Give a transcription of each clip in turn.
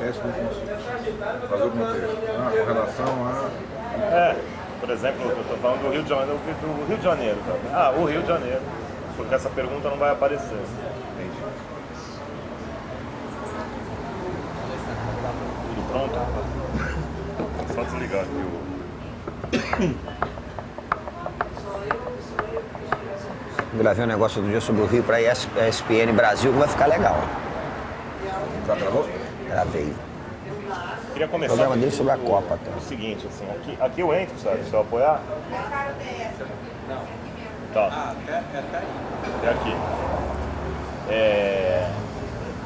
teste que eu consigo fazer alguma teste. Com relação a... Por exemplo, eu estou falando do Rio de Janeiro. Tá? O Rio de Janeiro. Porque essa pergunta não vai aparecer. Entendi. Tudo pronto? Só desligar aqui o... Gravei um negócio do dia sobre o Rio para a ESPN Brasil, que vai ficar legal. Já gravou? Gravei. Queria O começar programa dele sobre a Copa. Tá? o seguinte, assim, aqui eu entro, sabe? Se eu apoiar. Tá. Até aqui.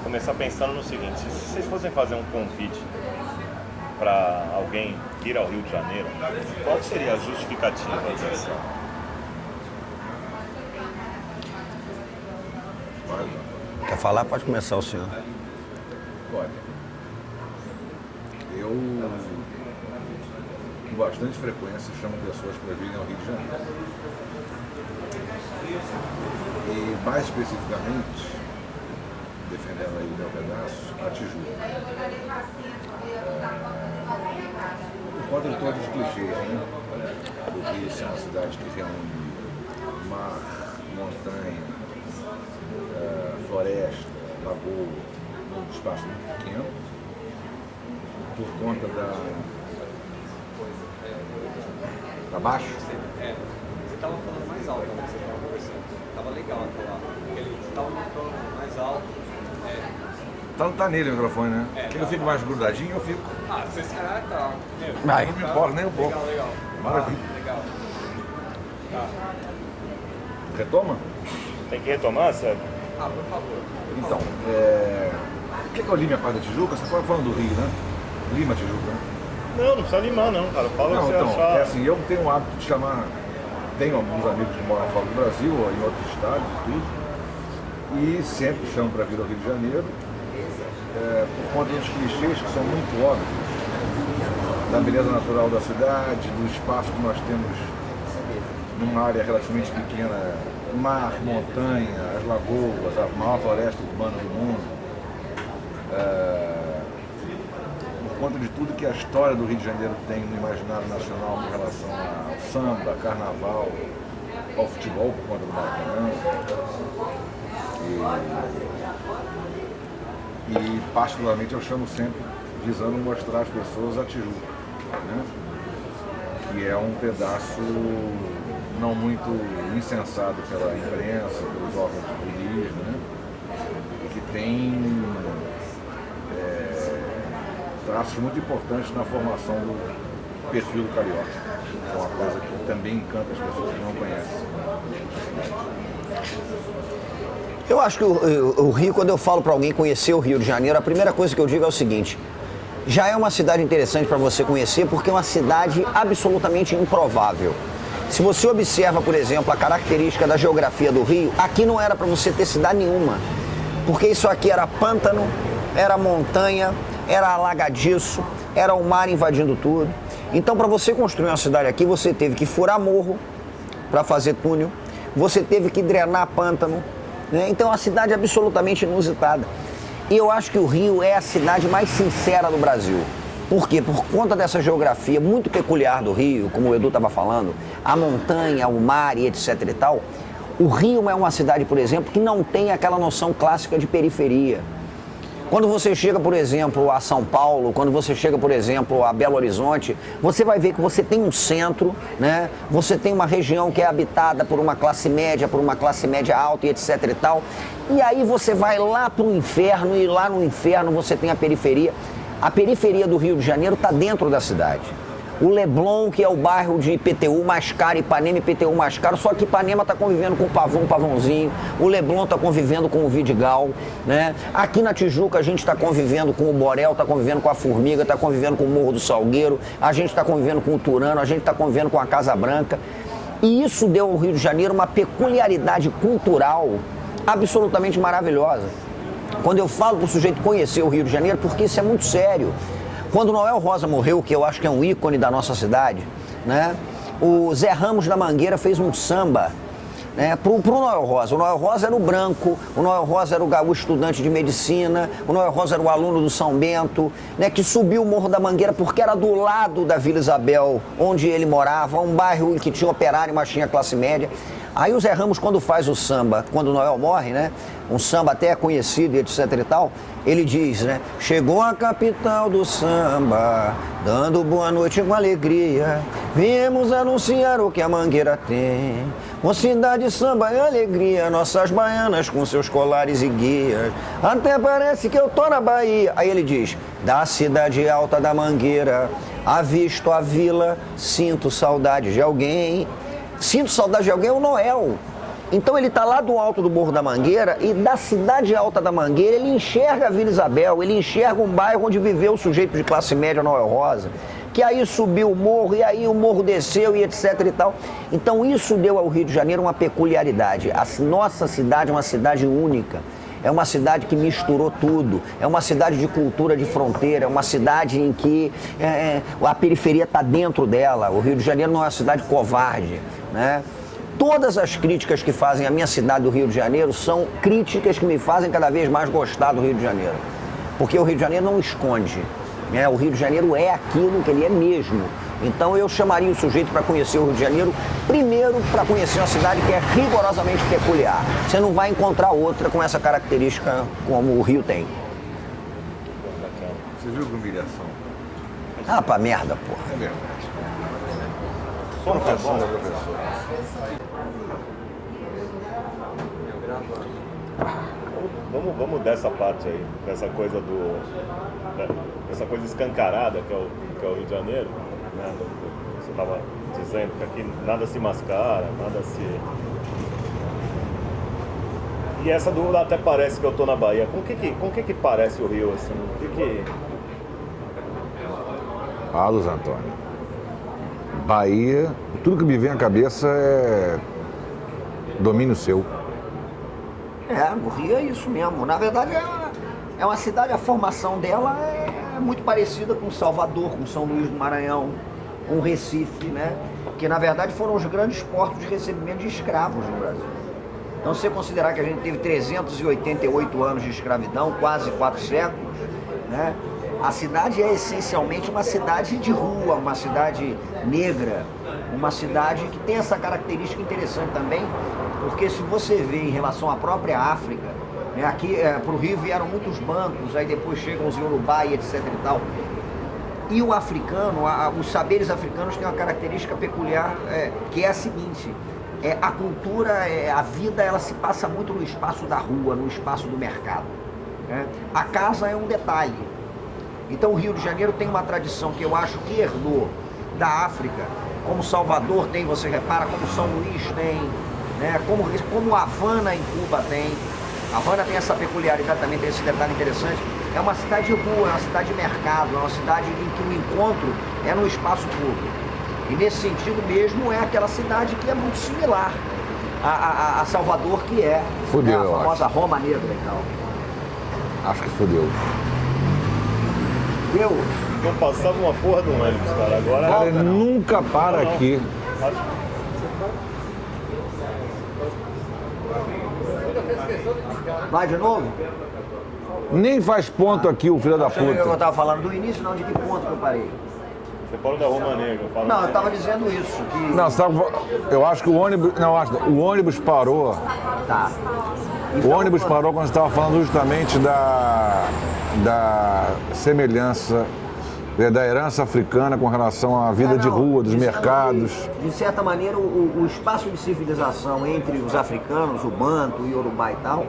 Começar pensando no seguinte, se vocês fossem fazer um convite para alguém ir ao Rio de Janeiro, qual seria a justificativa dessa? Quer falar? Pode começar o senhor. Olha, eu com bastante frequência chamo pessoas para virem ao Rio de Janeiro. E mais especificamente, defendendo aí o meu pedaço, a Tijuca. Por conta de todos os clichês, né? Do Rio ser uma cidade que reúne mar, montanha, floresta, lagoa, num espaço muito pequeno, por conta da baixo. Você estava falando mais alto quando você estava conversando. Estava legal até lá. Porque ele estava falando mais alto. Então tá nele o microfone, né? Quem eu fico mais grudadinho, eu fico. Você será que tá? Vai. Não me importa nem um pouco. Legal. Maravilha. Legal. Retoma? Tem que retomar, Sérgio? Por favor. Então, o que é o Lima Paz da Tijuca? Você estava falando do Rio, né? Lima, Tijuca, né? Não precisa limar não, cara. Fala o Não, que você então, achar. é assim, eu tenho o hábito de chamar, tenho alguns amigos que moram fora do Brasil, ou em outros estados e tudo, e sempre chamo para vir ao Rio de Janeiro, por conta dos clichês que são muito óbvios, da beleza natural da cidade, do espaço que nós temos numa área relativamente pequena, mar, montanha, as lagoas, a maior floresta urbana do mundo. Por conta de tudo que a história do Rio de Janeiro tem no imaginário nacional em relação ao samba, carnaval, ao futebol, por conta do Maracanã. E particularmente eu chamo sempre visando mostrar às pessoas a Tijuca, né? Que é um pedaço não muito insensado pela imprensa, pelos órgãos de turismo, né? E que tem traços muito importantes na formação do perfil do carioca. É uma coisa que também encanta as pessoas que não conhecem. Eu acho que o Rio, quando eu falo para alguém conhecer o Rio de Janeiro, a primeira coisa que eu digo é o seguinte: já é uma cidade interessante para você conhecer porque é uma cidade absolutamente improvável. Se você observa, por exemplo, a característica da geografia do Rio, aqui não era para você ter cidade nenhuma, porque isso aqui era pântano, era montanha, era alagadiço, era o mar invadindo tudo. Então, para você construir uma cidade aqui, você teve que furar morro para fazer túnel, você teve que drenar pântano, né? Então, é uma cidade absolutamente inusitada. E eu acho que o Rio é a cidade mais sincera do Brasil. Por quê? Por conta dessa geografia muito peculiar do Rio, como o Edu estava falando, a montanha, o mar e etc e tal, o Rio é uma cidade, por exemplo, que não tem aquela noção clássica de periferia. Quando você chega, por exemplo, a São Paulo, quando você chega, por exemplo, a Belo Horizonte, você vai ver que você tem um centro, né? Você tem uma região que é habitada por uma classe média alta e etc e tal. E aí você vai lá para o inferno e lá no inferno você tem a periferia. A periferia do Rio de Janeiro está dentro da cidade. O Leblon, que é o bairro de IPTU mais caro, Ipanema IPTU mais caro, só que Ipanema está convivendo com o Pavão, Pavãozinho, o Leblon está convivendo com o Vidigal, né? Aqui na Tijuca a gente está convivendo com o Borel, está convivendo com a Formiga, está convivendo com o Morro do Salgueiro, a gente está convivendo com o Turano, a gente está convivendo com a Casa Branca. E isso deu ao Rio de Janeiro uma peculiaridade cultural absolutamente maravilhosa. Quando eu falo para o sujeito conhecer o Rio de Janeiro, porque isso é muito sério. Quando Noel Rosa morreu, que eu acho que é um ícone da nossa cidade, né? O Zé Ramos da Mangueira fez um samba né, pro Noel Rosa. O Noel Rosa era o branco, o Noel Rosa era o gaúcho estudante de medicina, o Noel Rosa era o aluno do São Bento, né, que subiu o Morro da Mangueira porque era do lado da Vila Isabel, onde ele morava, um bairro que tinha operário, mas tinha classe média. Aí o Zé Ramos, quando faz o samba, quando o Noel morre, né, um samba até conhecido e etc e tal, ele diz, né, chegou a capital do samba, dando boa noite com alegria, viemos anunciar o que a Mangueira tem. Mocidade, samba e alegria, nossas baianas com seus colares e guias, até parece que eu tô na Bahia. Aí ele diz, da cidade alta da Mangueira, avisto a vila, sinto saudade de alguém. Sinto saudade de alguém é o Noel. Então ele está lá do alto do Morro da Mangueira e da cidade alta da Mangueira ele enxerga a Vila Isabel, ele enxerga um bairro onde viveu o sujeito de classe média Noel Rosa, que aí subiu o morro e aí o morro desceu e etc e tal. Então isso deu ao Rio de Janeiro uma peculiaridade. A nossa cidade é uma cidade única. É uma cidade que misturou tudo, é uma cidade de cultura de fronteira, é uma cidade em que a periferia está dentro dela. O Rio de Janeiro não é uma cidade covarde, né? Todas as críticas que fazem a minha cidade do Rio de Janeiro são críticas que me fazem cada vez mais gostar do Rio de Janeiro. Porque o Rio de Janeiro não esconde, né? O Rio de Janeiro é aquilo que ele é mesmo. Então eu chamaria o sujeito para conhecer o Rio de Janeiro, primeiro para conhecer uma cidade que é rigorosamente peculiar. Você não vai encontrar outra com essa característica como o Rio tem. Você viu que humilhação? Ah, pra merda, porra. É verdade. Professor, Professor, professor. Vamos dessa parte aí, dessa coisa dessa coisa escancarada que é o Rio de Janeiro, né? Você estava dizendo que aqui nada se mascara, nada se... E essa do até parece que eu tô na Bahia. Com o que parece o Rio, assim? Ah, Luiz Antônio. Bahia, tudo que me vem à cabeça é domínio seu. O Rio é isso mesmo. Na verdade, é uma cidade, a formação dela é muito parecida com Salvador, com São Luís do Maranhão, com Recife, né? Que na verdade foram os grandes portos de recebimento de escravos no Brasil. Então, se você considerar que a gente teve 388 anos de escravidão, quase 4 séculos, né? A cidade é essencialmente uma cidade de rua, uma cidade negra, uma cidade que tem essa característica interessante também, porque se você vê em relação à própria África, né, aqui para o Rio vieram muitos bancos, aí depois chegam os Yorubá e etc e tal. E o africano, os saberes africanos têm uma característica peculiar, que é a seguinte: a cultura, a vida, ela se passa muito no espaço da rua, no espaço do mercado, né? A casa é um detalhe. Então o Rio de Janeiro tem uma tradição que eu acho que herdou da África, como Salvador tem, você repara, como São Luís tem, né? Como Havana em Cuba tem. Havana tem essa peculiaridade também, tem esse detalhe interessante. É uma cidade de rua, é uma cidade de mercado, é uma cidade em que o encontro é no espaço público. E nesse sentido mesmo é aquela cidade que é muito similar a Salvador, que é Fudeu, a famosa Roma Negra e tal. Acho que fodeu. Eu, Não passava uma porra de um ônibus, cara. Agora Cara, nunca para Não. aqui. vai de novo? Nem faz ponto aqui o filho da Eu puta. estava falando do início, não, de que ponto que eu parei? Você falou da Roma Negra. Não, eu estava dizendo isso, que... Não, eu acho que o ônibus. Não, o ônibus parou. Tá. O ônibus parou quando você estava falando justamente da semelhança, da herança africana com relação à vida de rua, dos mercados. De certa maneira, o espaço de civilização entre os africanos, o Banto, o Yorubá e tal,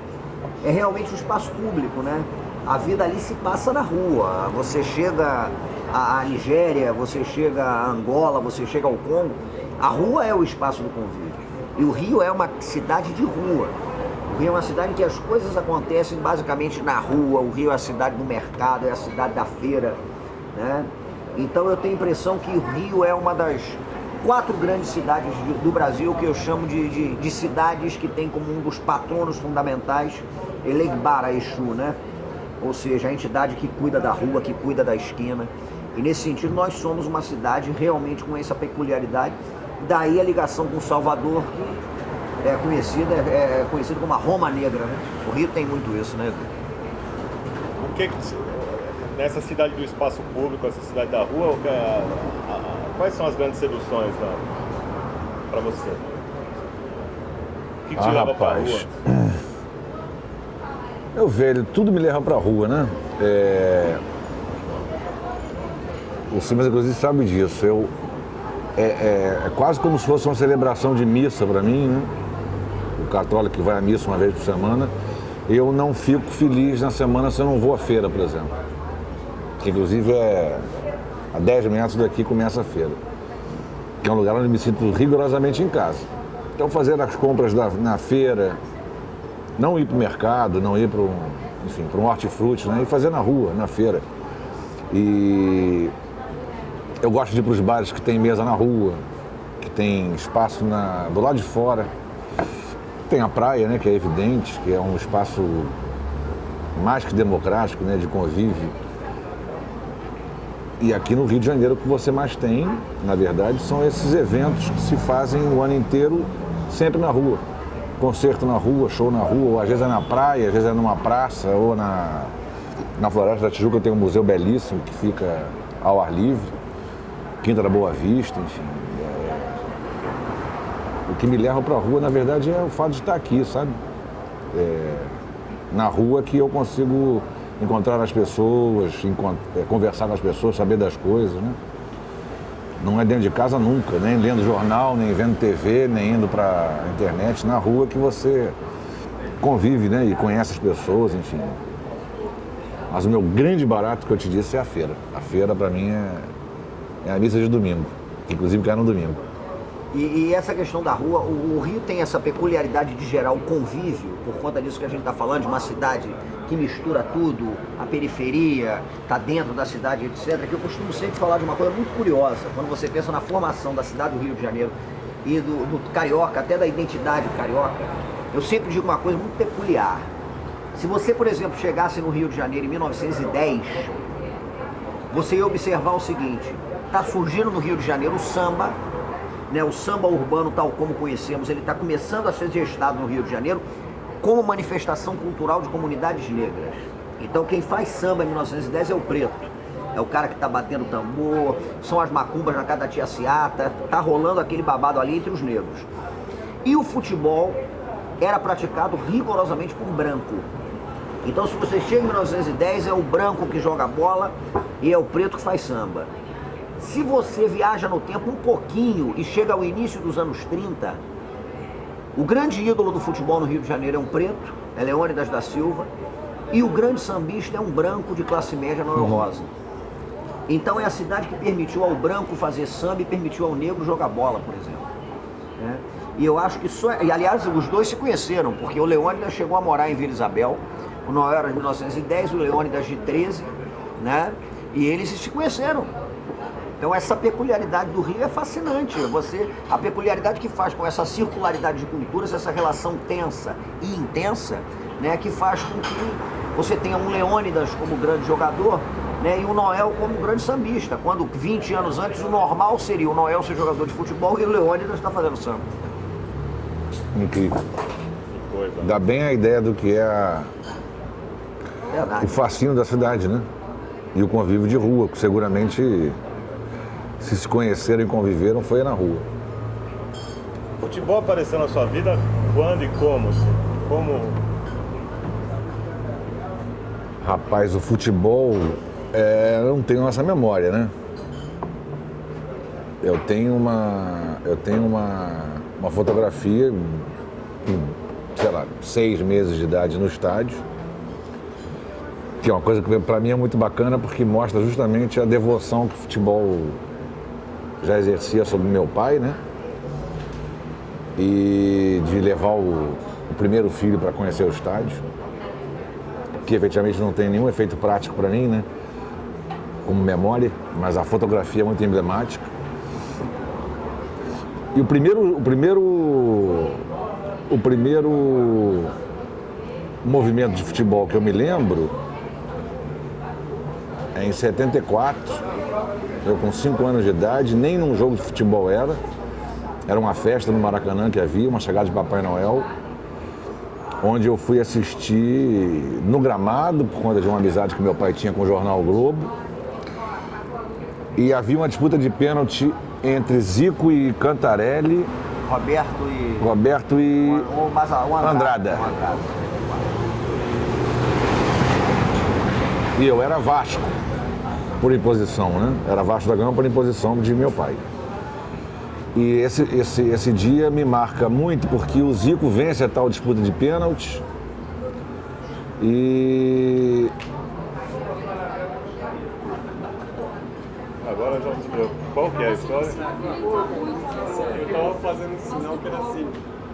é realmente um espaço público, né? A vida ali se passa na rua. Você chega à Nigéria, você chega a Angola, você chega ao Congo, a rua é o espaço do convívio. E o Rio é uma cidade de rua. O Rio é uma cidade em que as coisas acontecem basicamente na rua. O Rio é a cidade do mercado, é a cidade da feira, né? Então eu tenho a impressão que o Rio é uma das 4 grandes cidades do Brasil que eu chamo de cidades que tem como um dos patronos fundamentais Elegbara Exu, né? Ou seja, a entidade que cuida da rua, que cuida da esquina. E nesse sentido nós somos uma cidade realmente com essa peculiaridade. Daí a ligação com Salvador, que é conhecido como a Roma Negra, né? O Rio tem muito isso, né? O que nessa cidade do espaço público, essa cidade da rua, quais são as grandes seduções para você? O que te leva para a rua? Meu velho, tudo me leva pra rua, né? O Simas, inclusive, sabe disso. É quase como se fosse uma celebração de missa pra mim, né? O católico que vai à missa uma vez por semana. Eu não fico feliz na semana se eu não vou à feira, por exemplo. Que, inclusive, a 10 metros daqui começa a feira. Que é um lugar onde eu me sinto rigorosamente em casa. Então, fazer as compras na feira, não ir para o mercado, não ir para um hortifruti, né? E fazer na rua, na feira. E eu gosto de ir para os bares que tem mesa na rua, que tem espaço do lado de fora. Tem a praia, né, que é evidente, que é um espaço mais que democrático, né, de convívio. E aqui no Rio de Janeiro o que você mais tem, na verdade, são esses eventos que se fazem o ano inteiro sempre na rua. Concerto na rua, show na rua, ou às vezes é na praia, às vezes é numa praça, ou na Floresta da Tijuca tem um museu belíssimo que fica ao ar livre, Quinta da Boa Vista, enfim. O que me leva para a rua, na verdade, é o fato de estar aqui, sabe? Na rua que eu consigo encontrar as pessoas, conversar com as pessoas, saber das coisas, né? Não é dentro de casa nunca, nem lendo jornal, nem vendo TV, nem indo para a internet. Na rua que você convive, né? E conhece as pessoas, enfim. Mas o meu grande barato que eu te disse é a feira. A feira, para mim, é a missa de domingo, que inclusive cai no domingo. E essa questão da rua, o Rio tem essa peculiaridade de gerar o convívio, por conta disso que a gente está falando, de uma cidade que mistura tudo, a periferia, está dentro da cidade, etc. Que eu costumo sempre falar de uma coisa muito curiosa, quando você pensa na formação da cidade do Rio de Janeiro e do carioca, até da identidade carioca, eu sempre digo uma coisa muito peculiar. Se você, por exemplo, chegasse no Rio de Janeiro em 1910, você ia observar o seguinte: está surgindo no Rio de Janeiro o samba, né, o samba urbano tal como conhecemos, ele está começando a ser gestado no Rio de Janeiro como manifestação cultural de comunidades negras. Então quem faz samba em 1910 é o preto, é o cara que está batendo tambor, são as macumbas na casa da tia Ciata, está rolando aquele babado ali entre os negros. E o futebol era praticado rigorosamente por branco. Então se você chega em 1910 é o branco que joga bola e é o preto que faz samba. Se você viaja no tempo um pouquinho e chega ao início dos anos 30, o grande ídolo do futebol no Rio de Janeiro é um preto, é Leônidas da Silva, e o grande sambista é um branco de classe média Noel Rosa. Então é a cidade que permitiu ao branco fazer samba e permitiu ao negro jogar bola, por exemplo. Né? E eu acho que e aliás, os dois se conheceram, porque o Leônidas chegou a morar em Vila Isabel, o Noel era de 1910, o Leônidas de 13, né? E eles se conheceram. Então essa peculiaridade do Rio é fascinante. A peculiaridade que faz com essa circularidade de culturas, essa relação tensa e intensa, né, que faz com que você tenha um Leônidas como grande jogador, né, e o Noel como grande sambista. Quando 20 anos antes o normal seria o Noel ser jogador de futebol e o Leônidas está fazendo samba. Incrível. Dá bem a ideia do que é o fascínio da cidade, né? E o convívio de rua, que seguramente, se conheceram e conviveram, foi na rua. O futebol apareceu na sua vida quando e como? Como? Rapaz, o futebol, eu não tenho essa memória, né? Eu tenho uma fotografia com, sei lá, 6 meses de idade no estádio, que é uma coisa que para mim é muito bacana, porque mostra justamente a devoção que o futebol já exercia sobre meu pai, né? E de levar o primeiro filho para conhecer o estádio, que efetivamente não tem nenhum efeito prático para mim, né? Como memória, mas a fotografia é muito emblemática. E o primeiro movimento de futebol que eu me lembro é em 74, eu com 5 anos de idade, nem num jogo de futebol era, Era uma festa no Maracanã que havia, uma chegada de Papai Noel, onde eu fui assistir no gramado, por conta de uma amizade que meu pai tinha com o jornal o Globo. E havia uma disputa de pênalti entre Zico e Cantarelli, Roberto e o Andrada. E eu era Vasco, por imposição, né? Era Vasco da Gama por imposição de meu pai. E esse dia me marca muito porque o Zico vence a tal disputa de pênalti e... Agora já descobriu. Qual que é a história? Eu tava fazendo um sinal que era assim.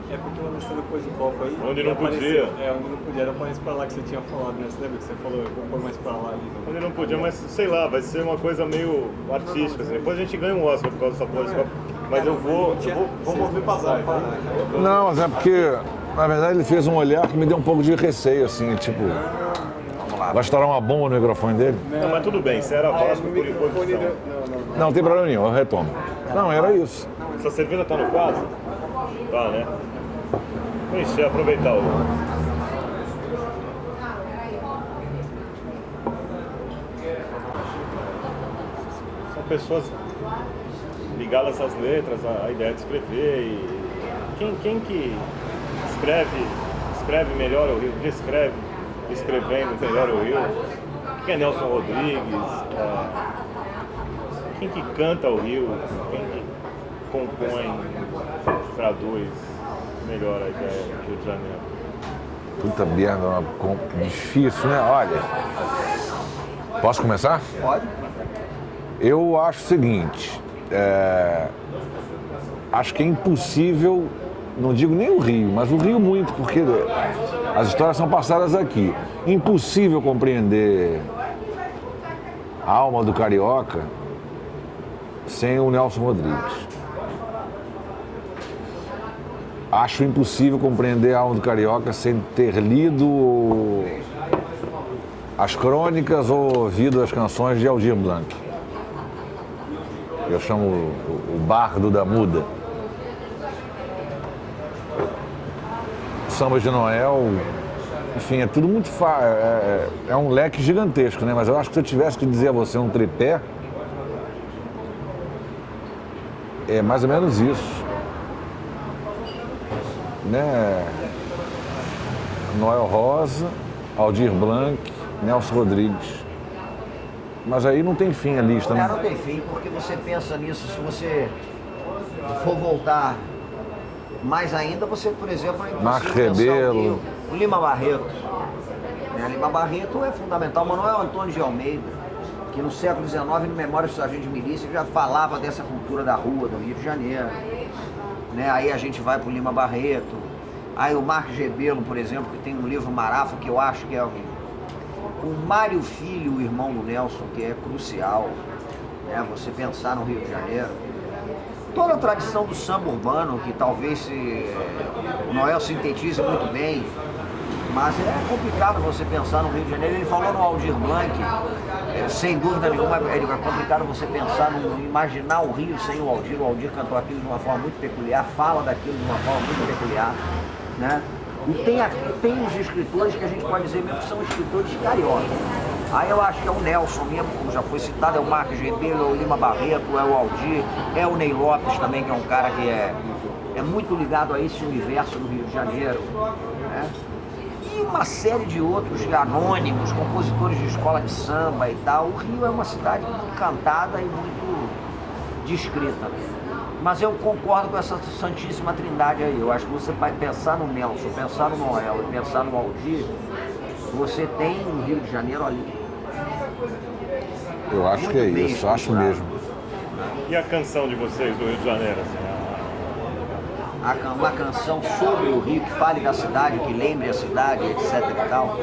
É porque eu lançando coisa do copo aí. Onde não apareceu- podia. Onde não podia. Era mais pra lá que você tinha falado, né? Você lembra que você falou, eu vou pôr mais pra lá ali. Onde não podia, mas sei lá, vai ser uma coisa meio artística. Assim. Depois a gente ganha um Oscar por causa dessa porra desse copo. Mas eu vou mover pra trás. Não, mas é porque, na verdade, ele fez um olhar que me deu um pouco de receio, assim, tipo... Vai estourar uma bomba no microfone dele? Não, mas tudo bem, você era Vasco por imposição. Não tem problema nenhum, eu retomo. Não, era isso. Essa cerveja tá no quadro? Tá, né? Vou encher, aproveitar o... São pessoas ligadas às letras, à ideia de escrever e... Quem que escreve melhor o Rio, descreve escrevendo melhor o Rio? Quem é Nelson Rodrigues? Quem que canta o Rio? Quem que compõe, traduz melhor a ideia do Rio de Janeiro? Puta merda, difícil, né? Olha, posso começar? Pode. Eu acho o seguinte, acho que é impossível, não digo nem o Rio, mas o Rio muito, porque as histórias são passadas aqui. Impossível compreender a alma do carioca sem o Nelson Rodrigues. Acho impossível compreender a alma do carioca sem ter lido as crônicas ou ouvido as canções de Aldir Blanc. Eu chamo o bardo da muda. Samba de Noel, enfim, é tudo muito é um leque gigantesco, né? Mas eu acho que se eu tivesse que dizer a você um tripé, é mais ou menos isso. Né? Noel Rosa, Aldir Blanc, Nelson Rodrigues. Mas aí não tem fim a lista, né? Não tem fim, porque você pensa nisso, se você for voltar mais ainda, você, por exemplo, é Marcos impossível pensar Rebelo. o Lima Barreto. Lima Barreto é fundamental. Manuel Antônio de Almeida, que no século XIX, no Memórias do Sargento de Milícia, já falava dessa cultura da rua, do Rio de Janeiro. Né? Aí a gente vai para o Lima Barreto. Aí o Marcos Rebelo, por exemplo, que tem um livro Marafa, que eu acho que é o Mário Filho, o irmão do Nelson, que é crucial. Né? Você pensar no Rio de Janeiro. Toda a tradição do samba urbano, que talvez o Noel sintetize muito bem, mas é complicado você pensar no Rio de Janeiro. Ele falou no Aldir Blanc, sem dúvida nenhuma, é complicado você pensar, imaginar o Rio sem o Aldir. O Aldir cantou aquilo de uma forma muito peculiar, fala daquilo de uma forma muito peculiar, né? E tem os escritores que a gente pode dizer mesmo que são escritores cariocas. Aí eu acho que é o Nelson mesmo, como já foi citado, é o Marcos Rebelo, é o Lima Barreto, é o Aldir, é o Ney Lopes também, que é um cara que é muito ligado a esse universo do Rio de Janeiro, né? E uma série de outros anônimos, compositores de escola de samba e tal. O Rio é uma cidade muito cantada e muito descrita. Mas eu concordo com essa santíssima trindade aí. Eu acho que você vai pensar no Nelson, pensar no Noel e pensar no Aldir, você tem o Rio de Janeiro ali. Eu acho que é Muito bem isso, acho estruturado. mesmo. E a canção de vocês do Rio de Janeiro? Assim, Uma canção sobre o Rio, que fale da cidade, que lembre a cidade, etc e tal.